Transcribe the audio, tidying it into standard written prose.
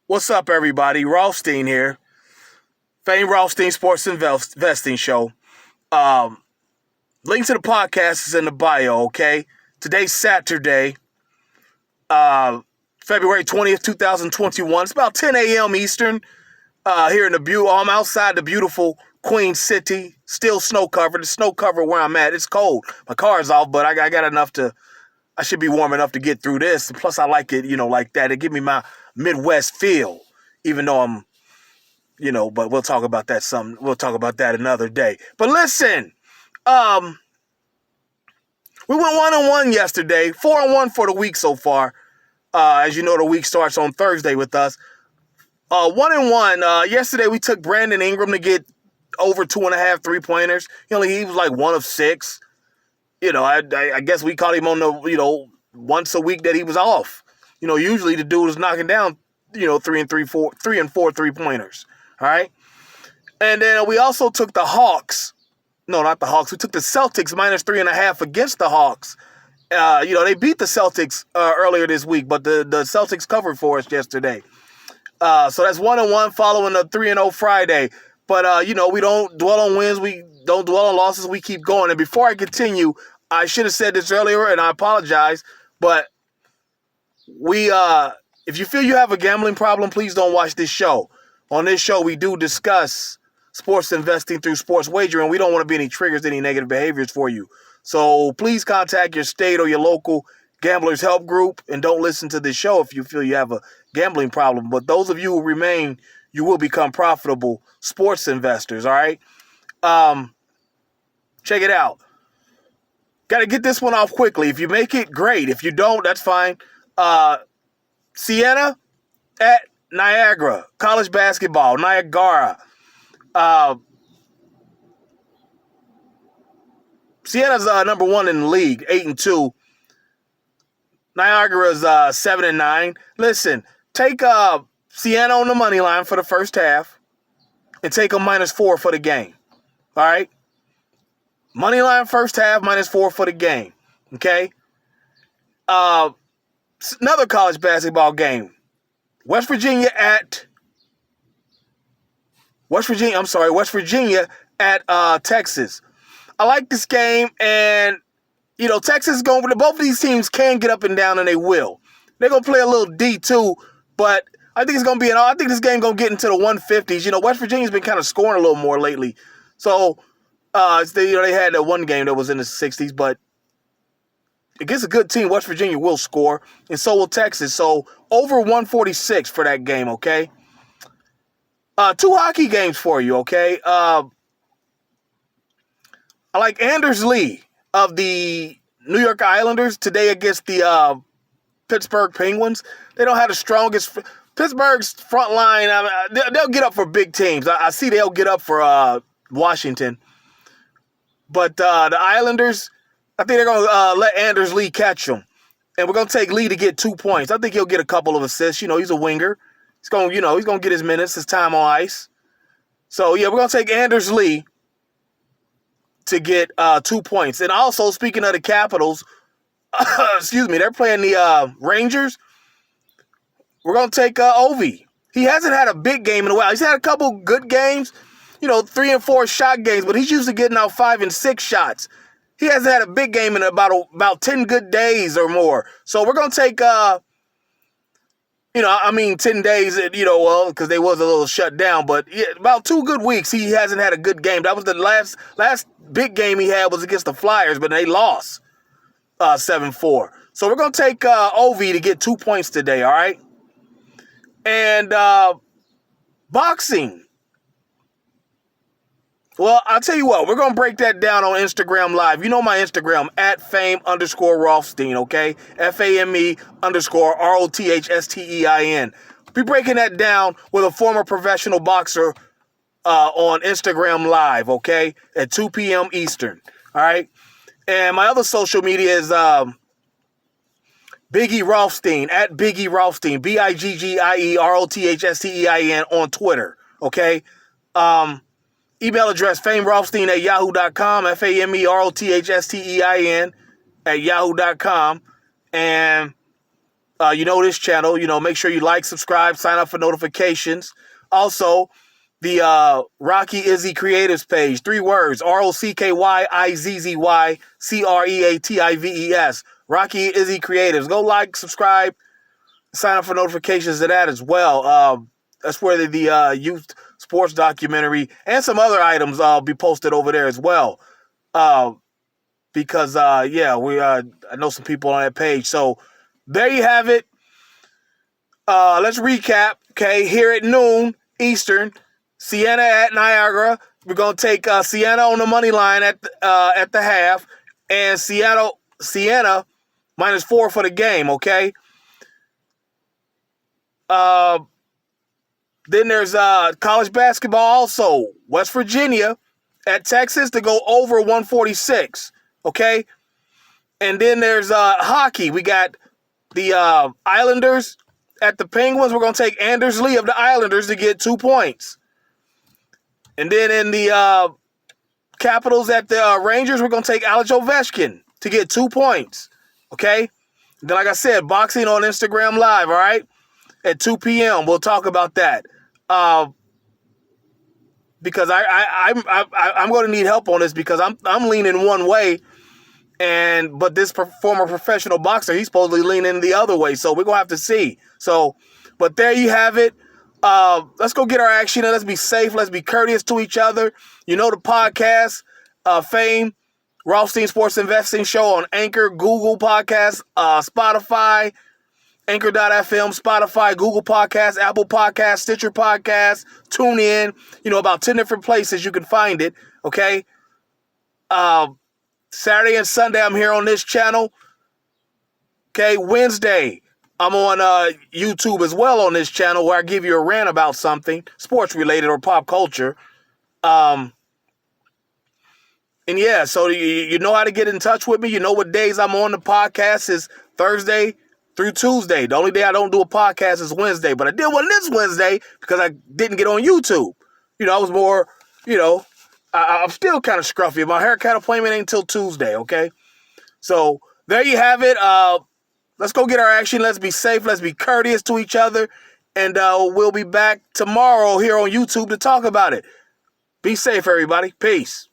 What's up, everybody? Rothstein here. Fame Rothstein Sports Investing Show. Um, Link to the podcast is in the bio, okay? Today's Saturday, uh, February 20th, 2021. It's about 10 a.m. Eastern here in I'm outside the beautiful Queen City. Still snow covered. It's snow covered where I'm at. It's cold. My car's off, but I got enough I should be warm enough to get through this. Plus, I like it, like that. It give me my Midwest feel, even though but we'll talk about that we'll talk about that another day. But listen, we went 1-1 yesterday, 4-1 for the week so far. As you know, the week starts on Thursday with us. 1-1. Yesterday we took Brandon Ingram to get over 2.5 3-pointers. He was like 1 of 6. I guess we caught him on the once a week that he was off. Usually the dude is knocking down 3 and 4 3-pointers. All right. And then we also took the Hawks. No, not the Hawks. We took the Celtics minus 3.5 against the Hawks. They beat the Celtics earlier this week, but the Celtics covered for us yesterday. So that's 1-1 following a 3-0 Friday. But, we don't dwell on wins. We don't dwell on losses. We keep going. And before I continue, I should have said this earlier, and I apologize. But if you feel you have a gambling problem, please don't watch this show. On this show, we do discuss sports investing through sports wagering. We don't want to be any triggers, any negative behaviors for you. So please contact your state or your local gamblers help group and don't listen to this show if you feel you have a gambling problem. But those of you who remain, you will become profitable sports investors, all right? Check it out. Got to get this one off quickly. If you make it, great. If you don't, that's fine. Siena at Niagara, college basketball, Niagara. Siena's number 1 in the league, 8-2. Niagara's 7-9. Listen, take Siena on the money line for the first half, and take a -4 for the game. All right, money line first half -4 for the game. Okay. Another college basketball game. West Virginia at Texas. I like this game, and Texas is going. Both of these teams can get up and down, and they will. They're gonna play a little D2, but I think it's gonna be I think this game gonna get into the 150s. West Virginia's been kind of scoring a little more lately, so they had that one game that was in the 60s, but against a good team, West Virginia will score, and so will Texas. So over 146 for that game, okay? 2 hockey games for you, okay? I like Anders Lee of the New York Islanders today against the Pittsburgh Penguins. They don't have the strongest. Pittsburgh's front line, they'll get up for big teams. I see they'll get up for Washington. But the Islanders, I think they're going to let Anders Lee catch them. And we're going to take Lee to get 2 points. I think he'll get a couple of assists. He's a winger. He's going to get his minutes, his time on ice. So, yeah, we're going to take Anders Lee to get 2 points. And also, speaking of the Capitals, they're playing the Rangers. We're going to take Ovi. He hasn't had a big game in a while. He's had a couple good games, 3 and 4 shot games, but he's usually getting out 5 and 6 shots. He hasn't had a big game in about 10 good days or more. So we're going to take, 10 days, because they was a little shut down. But yeah, about 2 good weeks, he hasn't had a good game. That was the last big game he had was against the Flyers, but they lost 7-4. So we're going to take Ovi to get 2 points today, all right? And boxing. Well, I'll tell you what, we're going to break that down on Instagram Live. You know my Instagram, at @fame_Rothstein, okay? FAME_ROTHSTEIN. Be breaking that down with a former professional boxer on Instagram Live, okay? At 2 p.m. Eastern, all right? And my other social media is Biggie Rothstein, at Biggie Rothstein, BIGGIEROTHSTEIN on Twitter, okay? Email address, famerothstein@yahoo.com, FAMEROTHSTEIN @yahoo.com. And this channel. Make sure you like, subscribe, sign up for notifications. Also, the Rocky Izzy Creatives page. 3 words. ROCKYIZZYCREATIVES. Rocky Izzy Creatives. Go like, subscribe, sign up for notifications of that as well. That's where the youth sports documentary and some other items be posted over there as well. Because I know some people on that page. So there you have it. Let's recap. Okay, here at noon Eastern, Siena at Niagara. We're gonna take Siena on the money line at the half, and Siena -4 for the game. Okay. Then there's college basketball also. West Virginia at Texas to go over 146. Okay. And then there's hockey. We got the Islanders at the Penguins. We're going to take Anders Lee of the Islanders to get 2 points. And then in the Capitals at the Rangers, we're going to take Alex Ovechkin to get 2 points. Okay? Then, like I said, boxing on Instagram Live, all right? At 2 p.m. We'll talk about that. Because I'm going to need help on this because I'm leaning one way. But this former professional boxer, he's supposedly leaning the other way. So we're going to have to see. So, but there you have it. Let's go get our action and let's be safe. Let's be courteous to each other. The podcast, Fame, Rothstein Sports Investing Show on Anchor, Google Podcasts, Spotify, Anchor.fm, Spotify, Google Podcasts, Apple Podcasts, Stitcher Podcasts, TuneIn. About 10 different places you can find it. Okay. Saturday and Sunday, I'm here on this channel. Okay, Wednesday, I'm on YouTube as well on this channel where I give you a rant about something, sports related or pop culture. And yeah, so you know how to get in touch with me. You know what days I'm on the podcast is Thursday through Tuesday. The only day I don't do a podcast is Wednesday, but I did one this Wednesday because I didn't get on YouTube. I was more, I'm still kind of scruffy. My haircut appointment ain't until Tuesday, okay? So there you have it. Let's go get our action. Let's be safe. Let's be courteous to each other. And we'll be back tomorrow here on YouTube to talk about it. Be safe, everybody. Peace.